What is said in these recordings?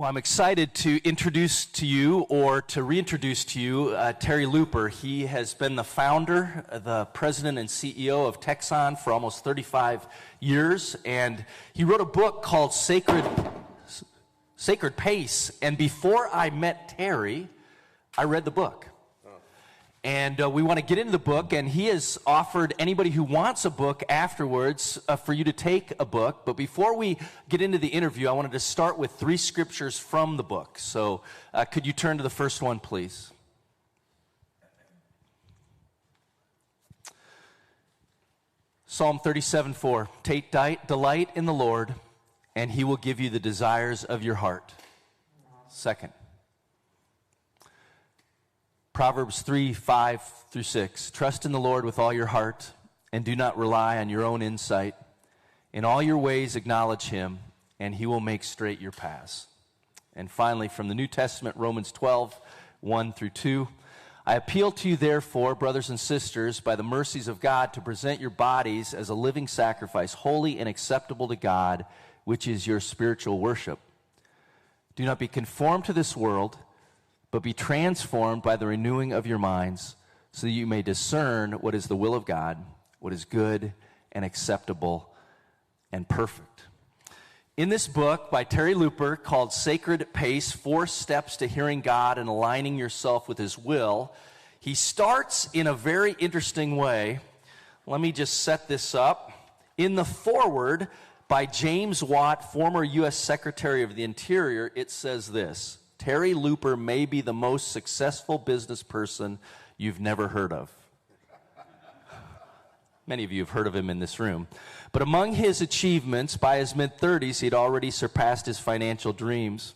Well, I'm excited to introduce to you, or to reintroduce to you, Terry Looper. He has been the founder, the president and CEO of Texon for almost 35 years, and he wrote a book called Sacred Pace. And before I met Terry, I read the book. And we want to get into the book, and he has offered anybody who wants a book afterwards for you to take a book. But before we get into the interview, I wanted to start with 3 scriptures from the book. So could you turn to the first one, please? Psalm 37:4. Take delight in the Lord, and he will give you the desires of your heart. Second, Proverbs 3:5-6. Trust in the Lord with all your heart, and do not rely on your own insight. In all your ways acknowledge him, and he will make straight your paths. And finally, from the New Testament, Romans 12:1-2. I appeal to you, therefore, brothers and sisters, by the mercies of God, to present your bodies as a living sacrifice, holy and acceptable to God, which is your spiritual worship. Do not be conformed to this world, but be transformed by the renewing of your minds, so that you may discern what is the will of God, what is good and acceptable and perfect. In this book by Terry Looper called Sacred Pace, 4 Steps to Hearing God and Aligning Yourself with His Will, he starts in a very interesting way. Let me just set this up. In the foreword by James Watt, former U.S. Secretary of the Interior, it says this: Terry Looper may be the most successful business person you've never heard of. Many of you have heard of him in this room. But among his achievements, by his mid-30s, he'd already surpassed his financial dreams.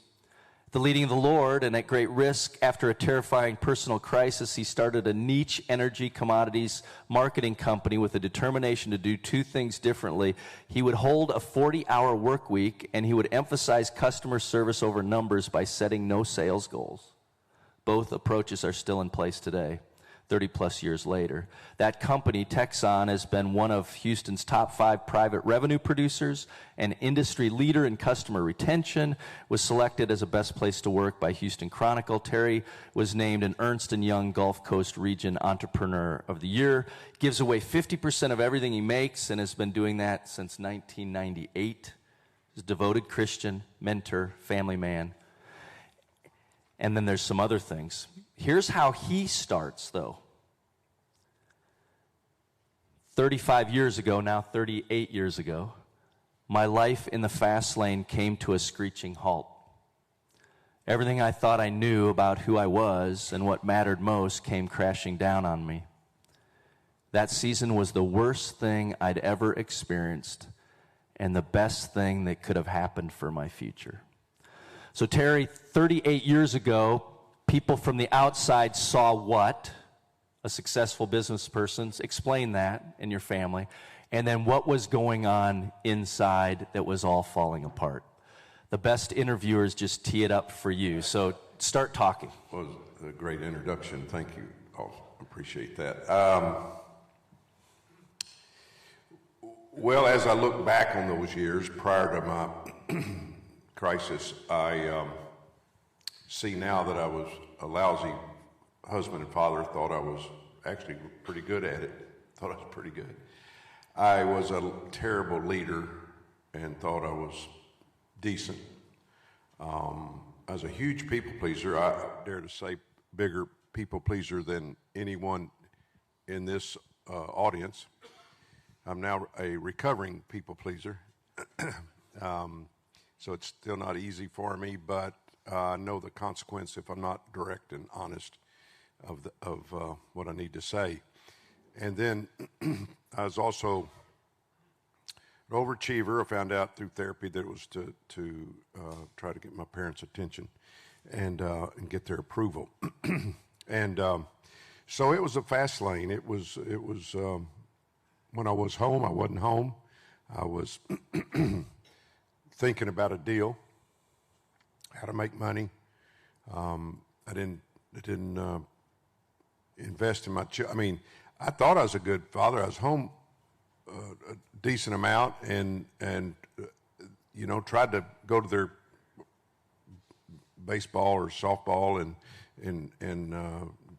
The leading of the Lord, and at great risk, after a terrifying personal crisis, he started a niche energy commodities marketing company with a determination to do 2 things differently. He would hold a 40-hour work week, and he would emphasize customer service over numbers by setting no sales goals. Both approaches are still in place today, 30-plus years later. That company, Texon, has been one of Houston's top 5 private revenue producers, an industry leader in customer retention, was selected as a best place to work by Houston Chronicle. Terry was named an Ernst & Young Gulf Coast Region Entrepreneur of the Year, gives away 50% of everything he makes, and has been doing that since 1998. He's a devoted Christian, mentor, family man. And then there's some other things. Here's how he starts, though. 35 years ago, now 38 years ago, my life in the fast lane came to a screeching halt. Everything I thought I knew about who I was and what mattered most came crashing down on me. That season was the worst thing I'd ever experienced and the best thing that could have happened for my future. So Terry, 38 years ago, people from the outside saw what? A successful business person. Explain that in your family. And then what was going on inside that was all falling apart? The best interviewers just tee it up for you. So start talking. Well, it was a great introduction. Thank you. I appreciate that. Well, as I look back on those years prior to my crisis, I see now that I was a lousy husband and father. Thought I was actually pretty good at it. Thought I was pretty good. I was a terrible leader and thought I was decent. I was a huge people pleaser. I dare to say bigger people pleaser than anyone in this audience. I'm now a recovering people pleaser. So it's still not easy for me, but I know the consequence if I'm not direct and honest of what I need to say. And then I was also an overachiever. I found out through therapy that it was to try to get my parents' attention and get their approval. And so it was a fast lane. It was when I was home, I wasn't home. I was thinking about a deal, how to make money. I didn't invest in my children. I mean, I thought I was a good father. I was home a decent amount and tried to go to their baseball or softball and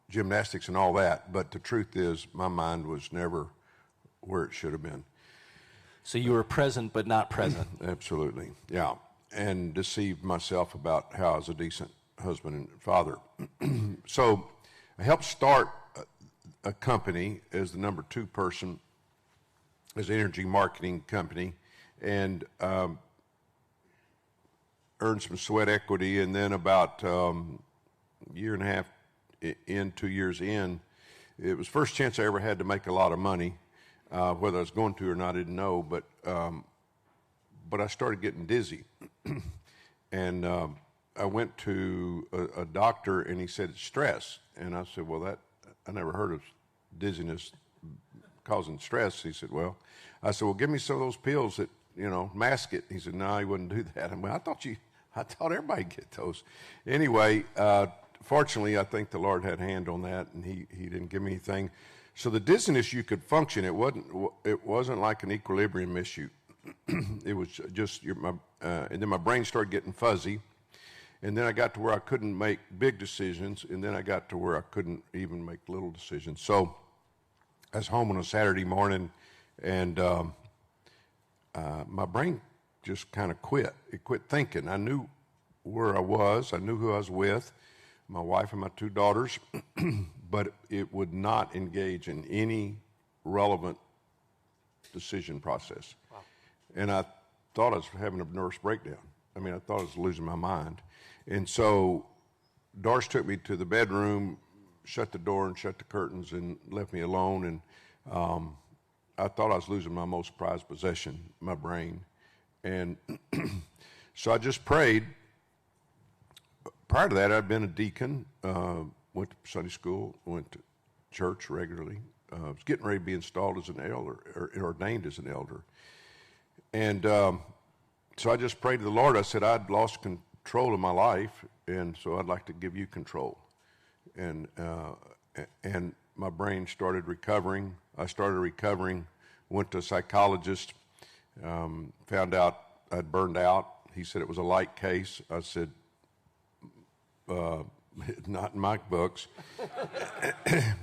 gymnastics and all that. But the truth is, my mind was never where it should have been. So you were present but not present. Absolutely, yeah. And deceived myself about how I was a decent husband and father. So I helped start a company as the number 2 person, as an energy marketing company, and earned some sweat equity. And then about a year and a half in, 2 years in, it was the first chance I ever had to make a lot of money. Whether I was going to or not, I didn't know, but I started getting dizzy. And I went to a doctor, and he said it's stress. And I said, well, I never heard of dizziness causing stress. He said, well, give me some of those pills that, mask it. He said, no, he wouldn't do that. I thought everybody get those. Anyway, fortunately, I think the Lord had a hand on that, and he didn't give me anything. So the dizziness, you could function. It wasn't like an equilibrium issue. It was just and then my brain started getting fuzzy, and then I got to where I couldn't make big decisions, and then I got to where I couldn't even make little decisions. So I was home on a Saturday morning, and my brain just kind of quit. It quit thinking. I knew where I was. I knew who I was with, my wife and my 2 daughters, but it would not engage in any relevant decision process. Wow. And I thought I was having a nervous breakdown. I thought I was losing my mind. And so Doris took me to the bedroom, shut the door and shut the curtains, and left me alone. And I thought I was losing my most prized possession, my brain. And so I just prayed. Prior to that, I'd been a deacon, went to Sunday school, went to church regularly. I was getting ready to be installed as an elder, or ordained as an elder. And so I just prayed to the Lord. I said, I'd lost control of my life, and so I'd like to give you control. And my brain started recovering. I started recovering, went to a psychologist, found out I'd burned out. He said it was a light case. I said, not in my books.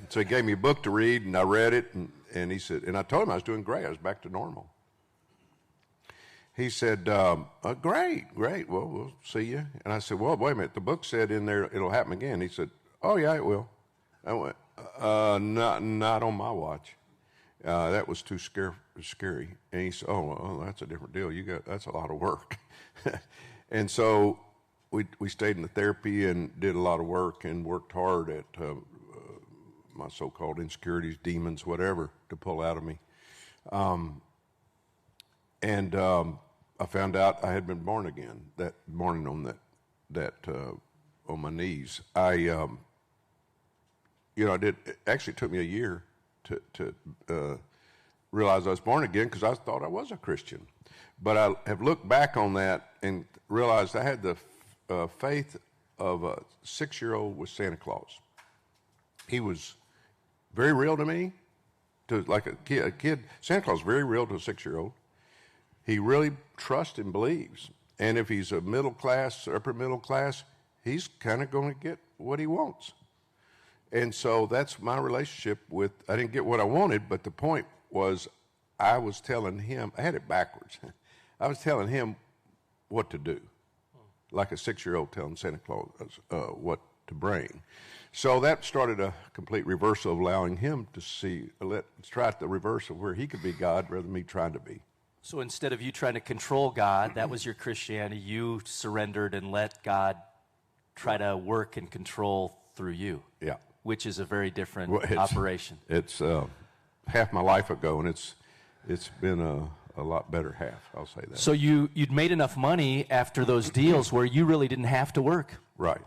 So he gave me a book to read, and I read it, and he said, and I told him I was doing great. I was back to normal. He said, great, well, we'll see you. And I said, well, wait a minute. The book said in there it'll happen again. He said, oh, yeah, it will. I went, not on my watch. That was too scary. And he said, oh, well, that's a different deal. That's a lot of work. And so we stayed in the therapy and did a lot of work and worked hard at my so-called insecurities, demons, whatever, to pull out of me. And I found out I had been born again that morning on on my knees. I did. Actually, it took me a year to realize I was born again, because I thought I was a Christian. But I have looked back on that and realized I had the faith of a 6-year-old with Santa Claus. He was very real to me, like a kid. Santa Claus is very real to a 6-year-old. He really trusts and believes. And if he's a middle class, upper middle class, he's kind of going to get what he wants. And so that's my relationship with, I didn't get what I wanted, but the point was I was telling him, I had it backwards. I was telling him what to do, like a 6-year-old telling Santa Claus what to bring. So that started a complete reversal of allowing him to let's try the reverse of where he could be God rather than me trying to be. So instead of you trying to control God, that was your Christianity, you surrendered and let God try to work and control through you. Yeah. Which is a very different operation. It's half my life ago, and it's been a lot better half, I'll say that. So you'd made enough money after those deals where you really didn't have to work. Right.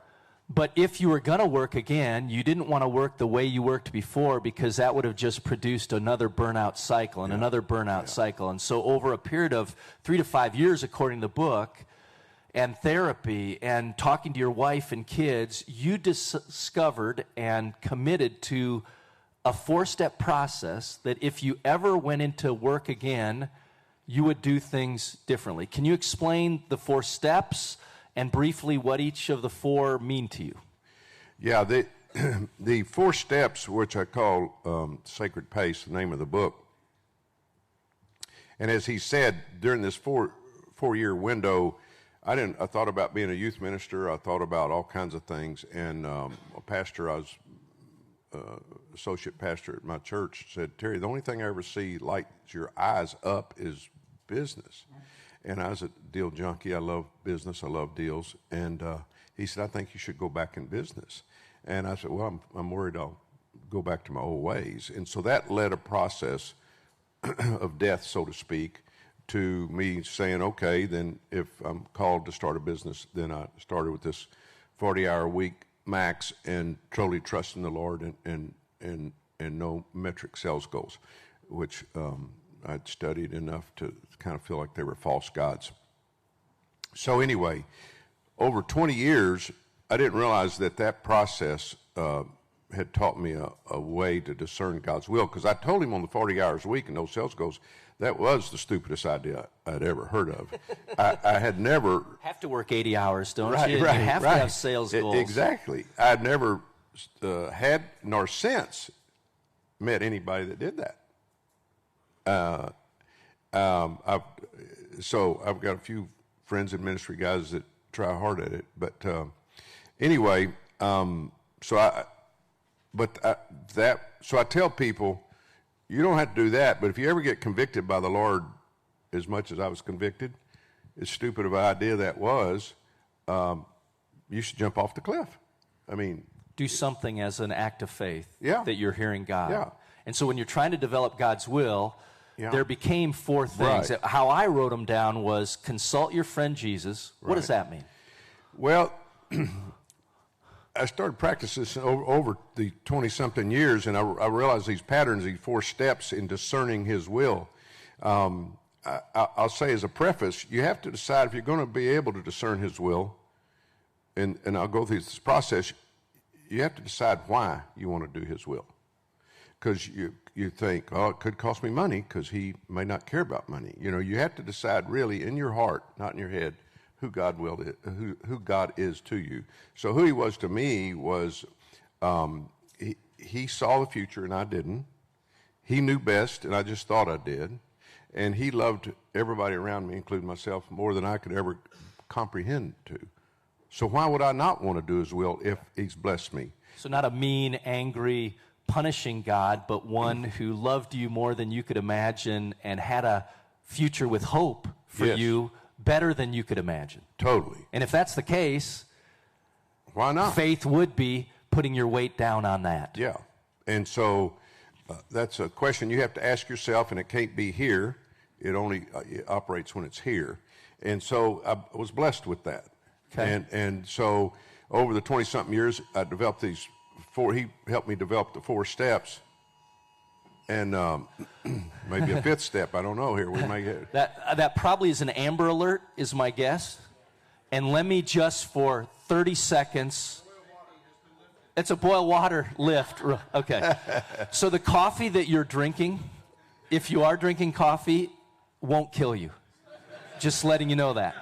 But if you were going to work again, you didn't want to work the way you worked before, because that would have just produced another burnout cycle and another burnout cycle. And so over a period of 3 to 5 years, according to the book, and therapy and talking to your wife and kids, you discovered and committed to a 4-step process that if you ever went into work again, you would do things differently. Can you explain the 4 steps and briefly what each of the 4 mean to you. Yeah, the 4 steps, which I call Sacred Pace, the name of the book. And as he said, during this 4-year window, I thought about being a youth minister. I thought about all kinds of things. And a pastor, I was associate pastor at my church, said, Terry, the only thing I ever see lights your eyes up is business. And I was a deal junkie. I love business. I love deals. And he said, I think you should go back in business. And I said, well, I'm worried I'll go back to my old ways. And so that led a process of death, so to speak, to me saying, okay, then if I'm called to start a business, then I started with this 40-hour week max and totally trusting the Lord and no metric sales goals, which I'd studied enough to kind of feel like they were false gods. So anyway, over 20 years, I didn't realize that process had taught me a way to discern God's will, because I told him on the 40 hours a week and no sales goals, that was the stupidest idea I'd ever heard of. I had never... Have to work 80 hours, don't you? Right, you have to have sales goals. Exactly. I'd never had nor since met anybody that did that. So I've got a few friends in ministry, guys that try hard at it. But anyway, so I tell people, you don't have to do that, but if you ever get convicted by the Lord as much as I was convicted, as stupid of an idea that was, you should jump off the cliff. I mean... Do something as an act of faith that you're hearing God. Yeah. And so when you're trying to develop God's will, there became 4 things. Right. How I wrote them down was consult your friend Jesus. What does that mean? Well... I started practicing this over the 20-something years, and I realized these patterns, these 4 steps in discerning his will. I'll say as a preface, you have to decide if you're going to be able to discern his will, and I'll go through this process, you have to decide why you want to do his will. Because you think, oh, it could cost me money because he may not care about money. You know, you have to decide really in your heart, not in your head, who God is to you. So who he was to me was, he saw the future and I didn't. He knew best and I just thought I did. And he loved everybody around me, including myself, more than I could ever comprehend to. So why would I not want to do his will if he's blessed me? So not a mean, angry, punishing God, but one who loved you more than you could imagine and had a future with hope for you, better than you could imagine. Totally. And if that's the case, why not? Faith would be putting your weight down on that. Yeah. And so that's a question you have to ask yourself, and it can't be here. It only it operates when it's here. And so I was blessed with that. Okay. And so over the 20-something years, I developed these 4, he helped me develop the 4 steps. And maybe a 5th step. I don't know here. We may get that probably is an Amber Alert, is my guess. And let me just for 30 seconds. It's a boil water lift. Okay. So the coffee that you're drinking, if you are drinking coffee, won't kill you. Just letting you know that.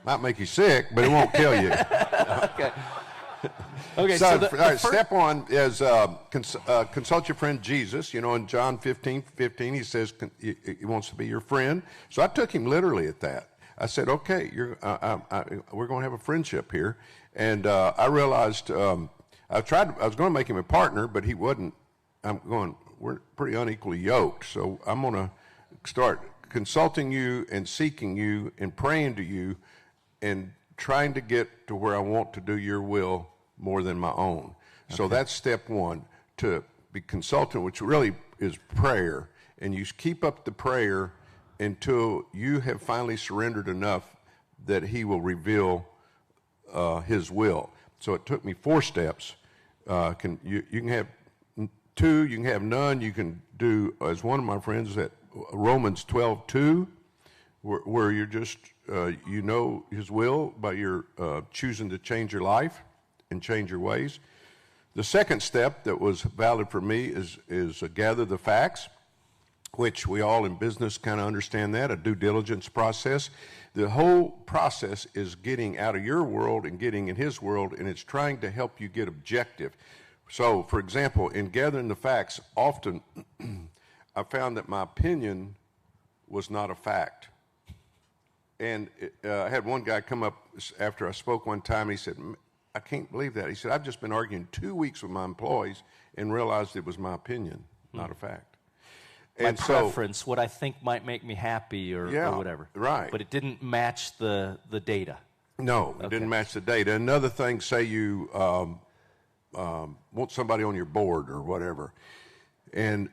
Might make you sick, but it won't kill you. Okay. Okay, so step 1 is consult your friend Jesus. You know, in John 15:15, he says he wants to be your friend. So I took him literally at that. I said, okay, we're going to have a friendship here. And I realized I was going to make him a partner, but he wasn't. We're pretty unequally yoked. So I'm going to start consulting you and seeking you and praying to you and trying to get to where I want to do your will more than my own. Okay. So that's step 1, to be consultant, which really is prayer. And you keep up the prayer until you have finally surrendered enough that he will reveal his will. So it took me 4 steps. You can have 2, you can have none. You can do, as one of my friends, that Romans 12:2, where you're just, you know his will by your choosing to change your life and change your ways. The second step that was valid for me is gather the facts. which we all in business kind of understand that, a due diligence process. The whole process is getting out of your world and getting in his world, and it's trying to help you get objective. So, for example, in gathering the facts, often I found that my opinion was not a fact. And I had one guy come up after I spoke one time, and he said, I can't believe that. He said, I've just been arguing 2 weeks with my employees and realized it was my opinion, not a fact. My preference, what I think might make me happy or whatever. Right. But it didn't match the data. No, it didn't match the data. Another thing, say you want somebody on your board or whatever, and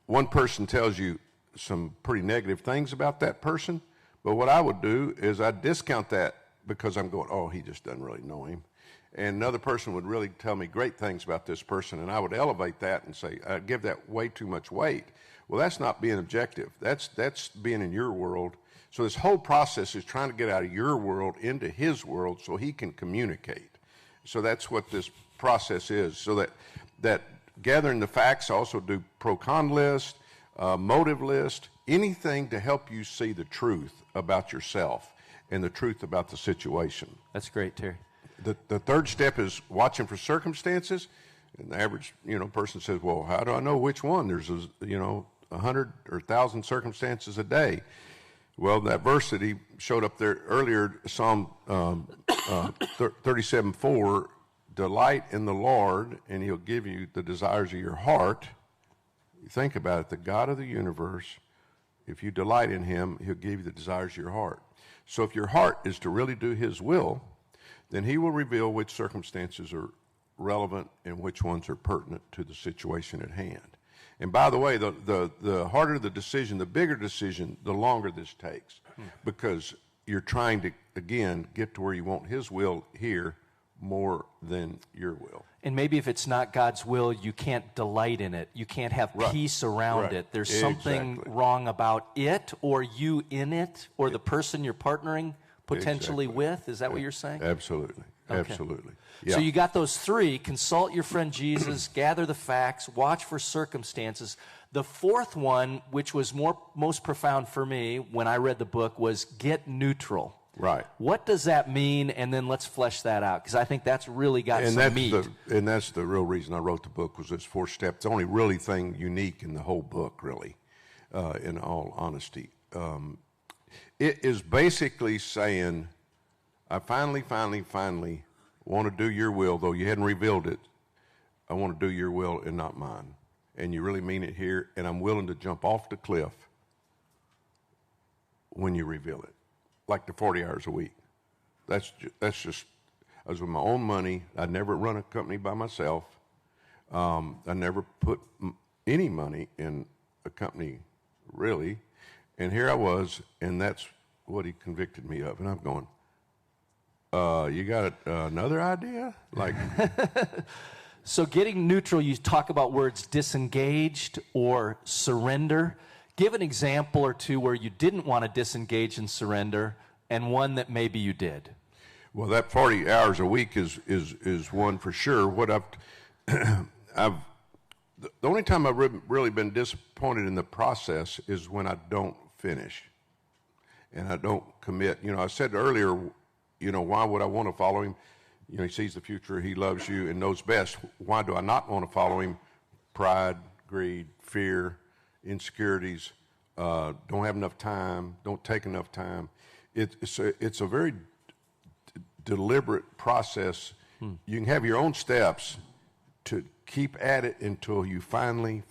one person tells you some pretty negative things about that person, but what I would do is I'd discount that because I'm going, oh, he just doesn't really know him. And another person would really tell me great things about this person, and I would elevate that and say, I give that way too much weight. Well, that's not being objective. That's being in your world. So this whole process is trying to get out of your world into his world so he can communicate. So that's what this process is. So that gathering the facts, also do pro-con list, motive list, anything to help you see the truth about yourself and the truth about the situation. That's great, Terry. The third step is watching for circumstances. And the average, person says, well, how do I know which one? There's, 100 or 1,000 circumstances a day. Well, that verse that he showed up there earlier, Psalm 37:4, delight in the Lord, and he'll give you the desires of your heart. You think about it, the God of the universe, if you delight in him, he'll give you the desires of your heart. So if your heart is to really do his will, then he will reveal which circumstances are relevant and which ones are pertinent to the situation at hand. And by the way, the harder the decision, the bigger decision, the longer this takes, because you're trying to, again, get to where you want his will here more than your will. And maybe if it's not God's will, you can't delight in it. You can't have peace around it. There's something wrong about it or you in it or the person you're partnering potentially with. Is that what you're saying? Absolutely. Okay. Absolutely. Yeah. So you got those three: consult your friend Jesus, gather the facts, watch for circumstances. The fourth one, which was most profound for me when I read the book, was get neutral. Right. What does that mean? And then let's flesh that out, because I think that's really got some meat. And that's the real reason I wrote the book, was this fourth step. It's the only really thing unique in the whole book, really, in all honesty. It is basically saying, I finally want to do your will, though you hadn't revealed it. I want to do your will and not mine. And you really mean it here, and I'm willing to jump off the cliff when you reveal it, like the 40 hours a week. That's just, I was with my own money. I'd never run a company by myself. I never put any money in a company, really. And here I was, and that's what he convicted me of. And I'm going, you got another idea? Like, so getting neutral, you talk about words disengaged or surrender. Give an example or two where you didn't want to disengage and surrender, and one that maybe you did. Well, that 40 hours a week is one for sure. What the only time I've really been disappointed in the process is when I don't finish and I don't commit. I said earlier, why would I want to follow him? He sees the future, he loves you and knows best. Why do I not want to follow him? Pride, greed, fear, insecurities, don't have enough time, don't take enough time. It's a very deliberate process. You can have your own steps to keep at it until you finally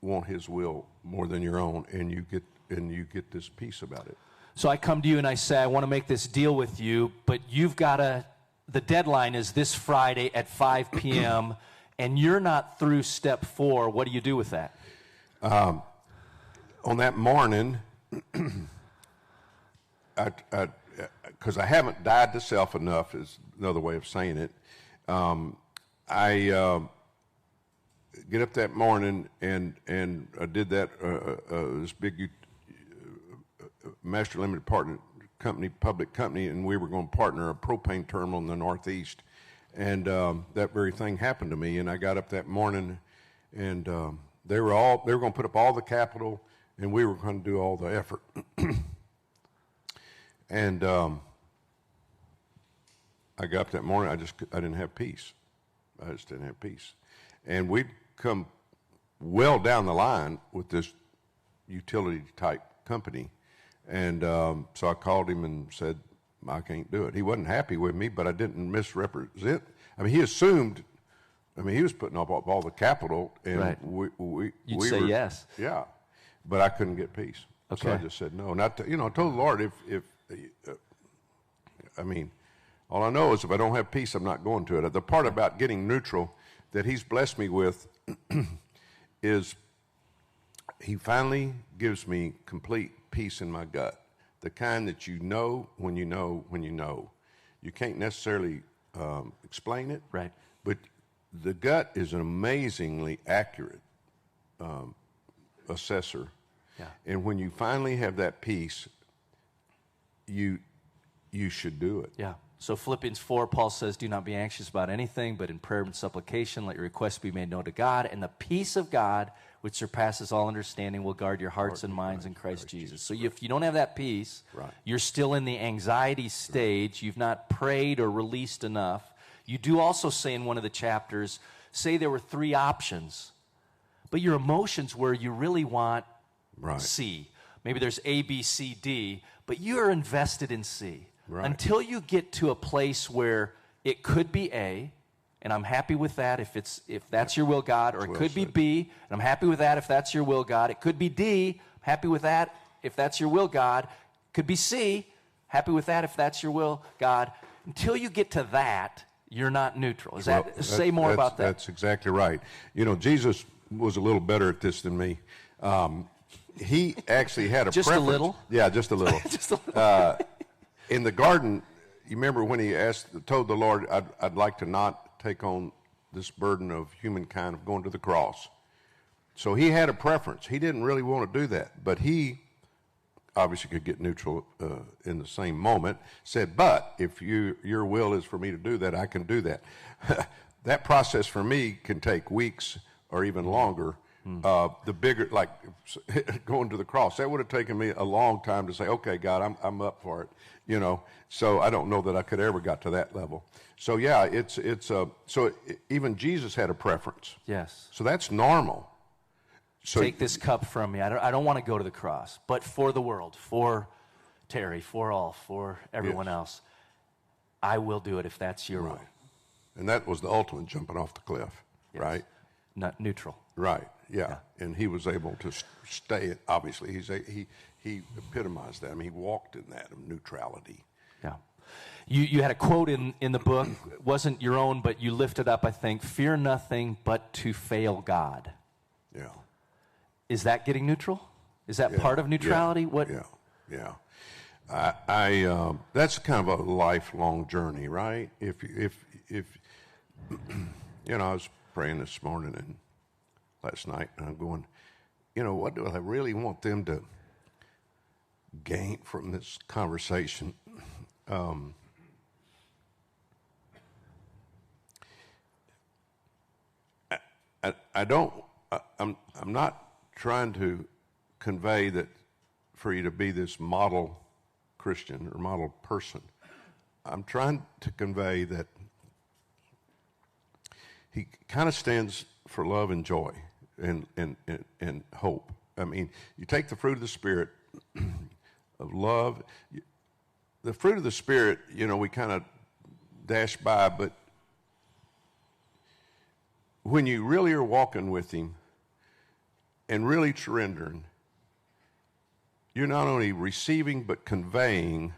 want his will more than your own, and you get this peace about it. So I come to you and I say, I want to make this deal with you, but the deadline is this Friday at 5 p.m., and you're not through step 4. What do you do with that? On that morning, because I haven't died to self enough is another way of saying it, I get up that morning and I did that, this big master limited partner company, public company, and we were going to partner a propane terminal in the Northeast. And that very thing happened to me, and I got up that morning and They were going to put up all the capital, and we were going to do all the effort. And I got up that morning. I didn't have peace. I just didn't have peace. And we'd come well down the line with this utility type company, and so I called him and said, I can't do it. He wasn't happy with me, but I didn't misrepresent. I mean, he assumed. I mean, he was putting up all the capital, and right. You'd say yes. Yeah, but I couldn't get peace. Okay. So I just said no. Not I told the Lord if I mean, all I know is if I don't have peace, I'm not going to it. The part about getting neutral that He's blessed me with is He finally gives me complete peace in my gut, the kind that you know when you know when you know. You can't necessarily explain it, right? But the gut is an amazingly accurate assessor. Yeah. And when you finally have that peace, you should do it. Yeah. So Philippians 4, Paul says, do not be anxious about anything, but in prayer and supplication, let your requests be made known to God, and the peace of God, which surpasses all understanding, will guard your hearts and minds in Christ Jesus. So if you don't have that peace, right. You're still in the anxiety stage. You've not prayed or released enough. You do also say in one of the chapters, say there were 3 options, but your emotions were you really want right. C. Maybe there's A, B, C, D, but you're invested in C. Right. Until you get to a place where it could be A, and I'm happy with that if that's your will, God, or it could be B, and I'm happy with that if that's your will, God. It could be D, I'm happy with that if that's your will, God. It could be C, happy with that if that's your will, God. Until you get to that, you're not neutral. Say more about that. That's exactly right. Jesus was a little better at this than me. He actually had a just preference. A little? Yeah, just a little. Just a little. In the garden, you remember when he told the Lord, I'd like to not take on this burden of humankind of going to the cross. So he had a preference. He didn't really want to do that, but he obviously could get neutral in the same moment, said, but if your will is for me to do that, I can do that. That process for me can take weeks or even longer. The bigger, like going to the cross, that would have taken me a long time to say, okay, God, I'm up for it, So I don't know that I could ever got to that level. So yeah, so even Jesus had a preference. Yes. So that's normal. So take this cup from me. I don't want to go to the cross, but for the world, for Terry, for all, for everyone else, I will do it if that's your will. And that was the ultimate jumping off the cliff, right? Not neutral. Right. Yeah. And he was able to stay. Obviously, he epitomized that. I mean, he walked in that of neutrality. Yeah. You had a quote in the book. It wasn't your own, but you lifted up, I think, fear nothing but to fail God. Yeah. Is that getting neutral? Is that part of neutrality? What? Yeah. That's kind of a lifelong journey, right? If I was praying this morning and last night, and I'm going, what do I really want them to gain from this conversation? I'm not trying to convey that for you to be this model Christian or model person. I'm trying to convey that he kind of stands for love and joy and hope. I mean, you take the fruit of the Spirit of love. The fruit of the Spirit, we kind of dash by, but when you really are walking with Him and really surrendering, you're not only receiving but conveying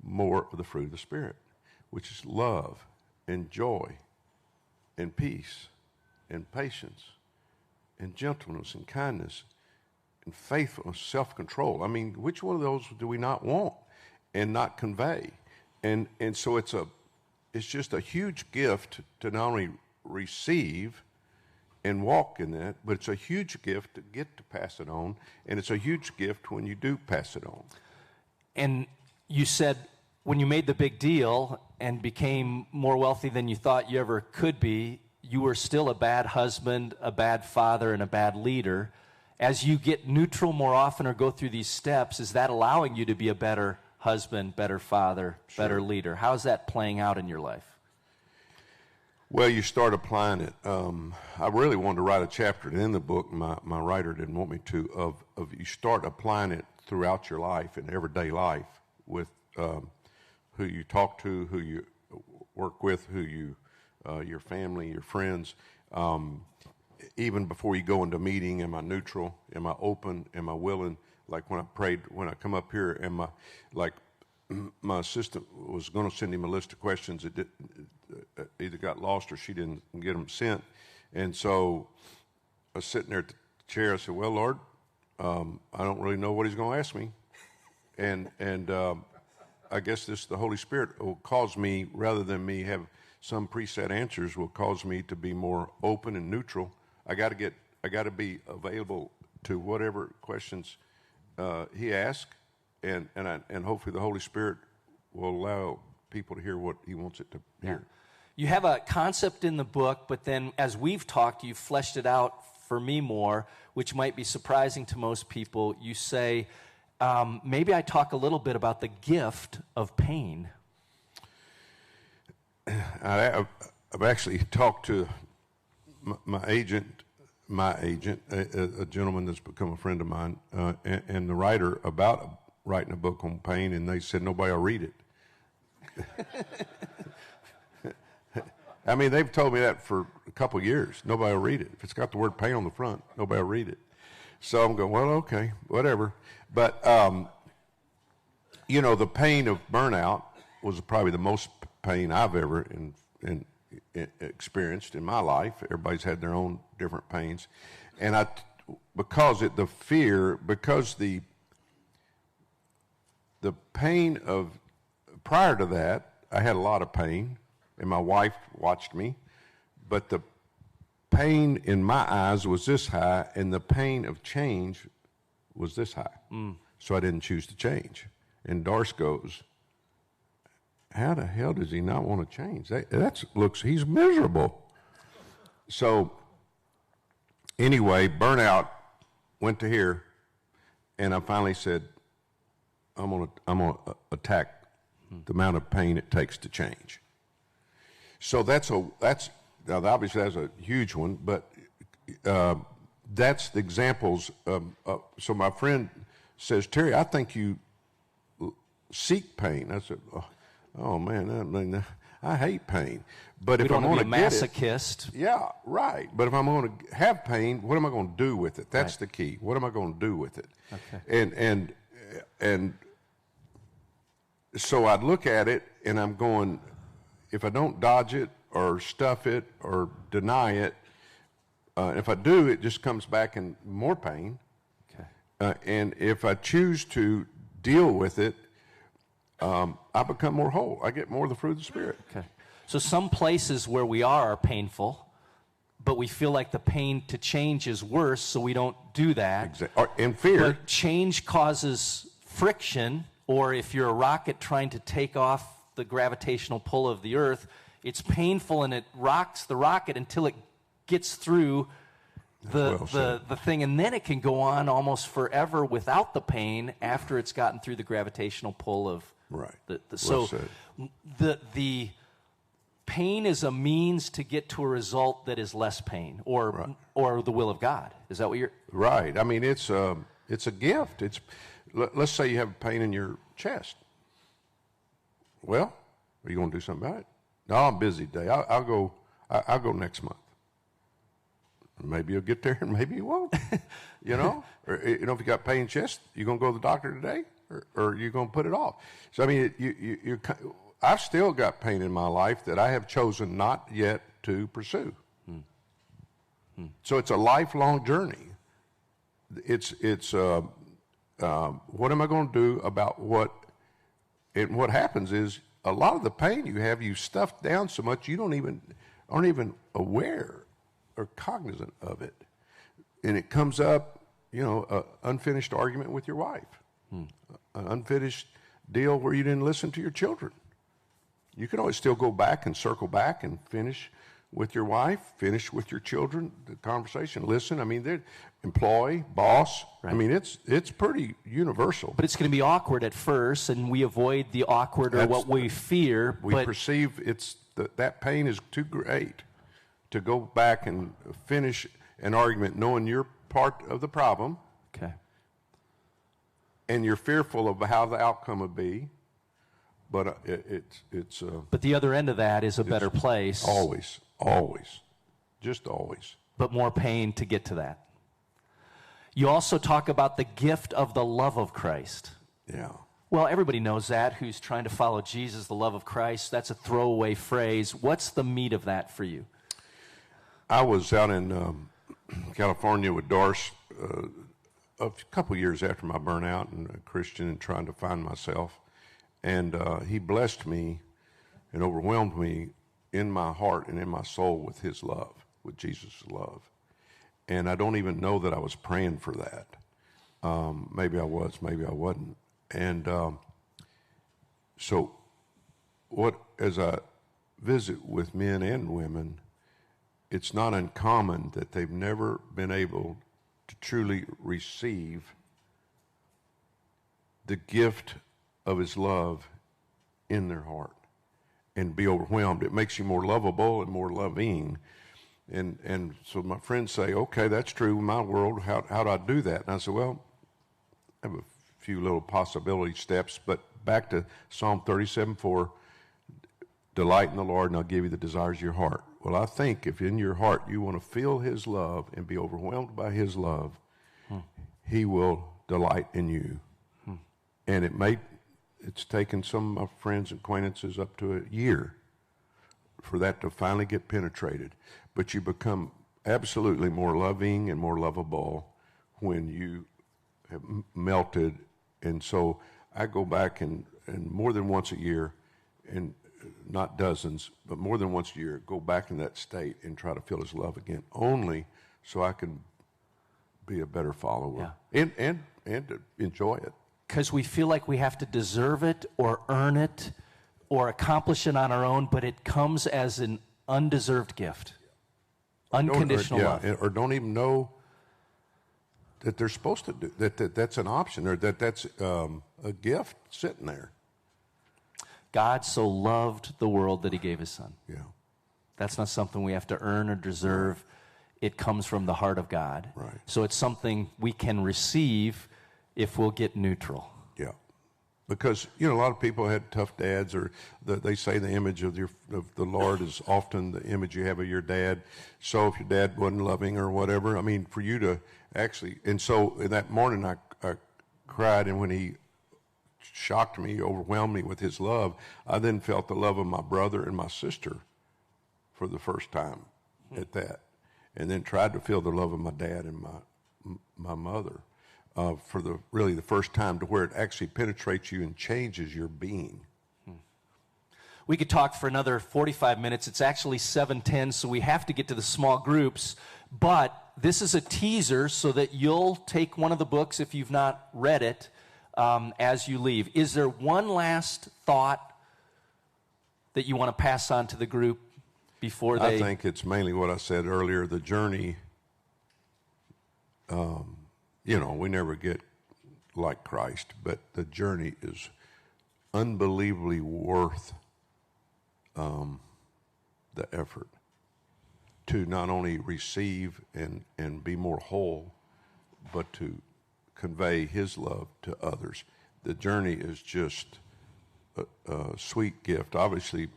more of the fruit of the Spirit, which is love and joy and peace and patience and gentleness and kindness and faithfulness, self-control. I mean, which one of those do we not want and not convey? And so it's just a huge gift to not only receive and walk in that, but it's a huge gift to get to pass it on, and it's a huge gift when you do pass it on. And you said when you made the big deal and became more wealthy than you thought you ever could be, you were still a bad husband, a bad father, and a bad leader. As you get neutral more often or go through these steps, is that allowing you to be a better husband, better father, better leader? How's that playing out in your life? Well, you start applying it. I really wanted to write a chapter in the book. My writer didn't want me to. Of you start applying it throughout your life, in everyday life, with who you talk to, who you work with, who you, your family, your friends. Even before you go into a meeting, am I neutral? Am I open? Am I willing? Like when I prayed, when I come up here, am I like? My assistant was going to send him a list of questions. It either got lost or she didn't get them sent. And so I was sitting there at the chair. I said, well, Lord, I don't really know what he's going to ask me. And I guess the Holy Spirit will cause me, rather than me have some preset answers, will cause me to be more open and neutral. I got to be available to whatever questions he asks. And hopefully the Holy Spirit will allow people to hear what he wants it to hear. You have a concept in the book, but then as we've talked, you've fleshed it out for me more, which might be surprising to most people. You say, maybe I talk a little bit about the gift of pain. I've actually talked to my agent, a gentleman that's become a friend of mine, and the writer about writing a book on pain, and they said nobody will read it. I mean, they've told me that for a couple of years. Nobody will read it. If it's got the word pain on the front, nobody will read it. So I'm going, well, okay, whatever. But, the pain of burnout was probably the most pain I've ever experienced in my life. Everybody's had their own different pains. And because the pain of, prior to that, I had a lot of pain, and my wife watched me, but the pain in my eyes was this high, and the pain of change was this high. So I didn't choose to change. And Darce goes, how the hell does he not want to change? He's miserable. So anyway, burnout went to here, and I finally said, I'm gonna attack the amount of pain it takes to change. So that's obviously that's a huge one, but that's the examples. So my friend says, Terry, I think you seek pain. I said, oh man, I hate pain. But if I'm going to be a masochist, yeah, right. But if I'm going to have pain, what am I going to do with it? That's the key. What am I going to do with it? Okay. And so I'd look at it, and I'm going, if I don't dodge it or stuff it or deny it, if I do, it just comes back in more pain. Okay. And if I choose to deal with it, I become more whole. I get more of the fruit of the Spirit. Okay. So some places where we are painful, but we feel like the pain to change is worse, so we don't do that. Exactly. And fear. But change causes friction, or if you're a rocket trying to take off the gravitational pull of the earth, it's painful and it rocks the rocket until it gets through the thing, and then it can go on almost forever without the pain after it's gotten through the gravitational pull of the pain is a means to get to a result that is less pain, or the will of God. Is that what you're right? I mean, it's a gift. Let's say you have pain in your chest. Well, are you going to do something about it? No, I'm busy today. I'll go next month. Maybe you'll get there, and maybe you won't. Or if you got pain in your chest, you going to go to the doctor today, or you going to put it off? So I mean, I've still got pain in my life that I have chosen not yet to pursue. So it's a lifelong journey. It's what am I going to do about what? And what happens is a lot of the pain you have, you stuffed down so much you aren't even aware or cognizant of it, and it comes up, an unfinished argument with your wife, an unfinished deal where you didn't listen to your children. You can always still go back and circle back and finish with your wife, finish with your children, the conversation, listen. I mean, they're employee, boss. Right. I mean, it's pretty universal. But it's going to be awkward at first, and we avoid the awkward or what we fear. We perceive that pain is too great to go back and finish an argument knowing you're part of the problem. Okay. And you're fearful of how the outcome would be. But it's But the other end of that is a better place. Always. Just always. But more pain to get to that. You also talk about the gift of the love of Christ. Yeah. Well, everybody knows that who's trying to follow Jesus, the love of Christ. That's a throwaway phrase. What's the meat of that for you? I was out in California with Doris a couple years after my burnout, and a Christian and trying to find myself. And he blessed me and overwhelmed me in my heart and in my soul with his love, with Jesus' love. And I don't even know that I was praying for that. Maybe I was, maybe I wasn't. And so as I visit with men and women, it's not uncommon that they've never been able to truly receive the gift of his love in their heart and be overwhelmed. It makes you more lovable and more loving. And so my friends say, okay, that's true in my world. How do I do that? And I said, well, I have a few little possibility steps, but back to Psalm 37:4, delight in the Lord and I'll give you the desires of your heart. Well, I think if in your heart you want to feel his love and be overwhelmed by his love, he will delight in you. And it's taken some of my friends and acquaintances up to a year for that to finally get penetrated. But you become absolutely more loving and more lovable when you have melted. And so I go back and more than once a year, and not dozens, but more than once a year, go back in that state and try to feel his love again, only so I can be a better follower and to enjoy it. Because we feel like we have to deserve it or earn it or accomplish it on our own, but it comes as an undeserved gift. Unconditional love. Or don't even know that they're supposed to do that's an option, or that's a gift sitting there. God so loved the world that he gave his son. Yeah. That's not something we have to earn or deserve. It comes from the heart of God. Right. So it's something we can receive if we'll get neutral. Yeah. Because, a lot of people had tough dads, or they say the image of the Lord is often the image you have of your dad. So if your dad wasn't loving or whatever, I mean, for you to actually, and so that morning I cried, and when he shocked me, overwhelmed me with his love, I then felt the love of my brother and my sister for the first time at that. And then tried to feel the love of my dad and my mother for the first time, to where it actually penetrates you and changes your being. We could talk for another 45 minutes. It's actually 7:10, so we have to get to the small groups. But this is a teaser so that you'll take one of the books if you've not read it as you leave. Is there one last thought that you want to pass on to the group before they... I think it's mainly what I said earlier, the journey. We never get like Christ, but the journey is unbelievably worth the effort to not only receive and be more whole, but to convey his love to others. The journey is just a sweet gift. Obviously,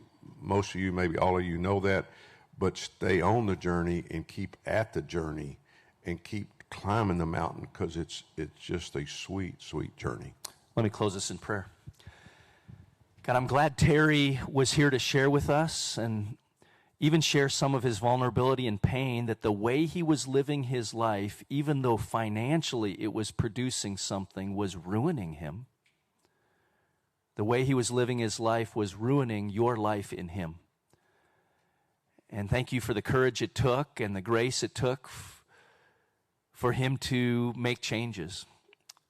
most of you, maybe all of you know that, but stay on the journey and keep at the journey and keep climbing the mountain, because it's just a sweet, sweet journey. Let me close this in prayer. God, I'm glad Terry was here to share with us and even share some of his vulnerability and pain, that the way he was living his life, even though financially it was producing something, was ruining him. The way he was living his life was ruining your life in him. And thank you for the courage it took and the grace it took for him to make changes.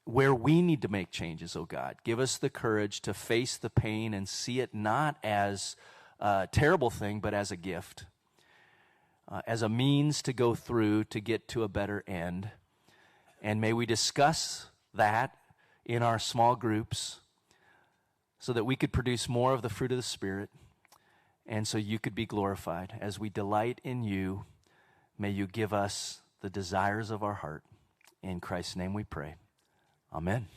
Where we need to make changes, oh God, give us the courage to face the pain and see it not as a terrible thing, but as a gift. as a means to go through to get to a better end. And may we discuss that in our small groups so that we could produce more of the fruit of the Spirit and so you could be glorified. As we delight in you, may you give us the desires of our heart. In Christ's name we pray. Amen.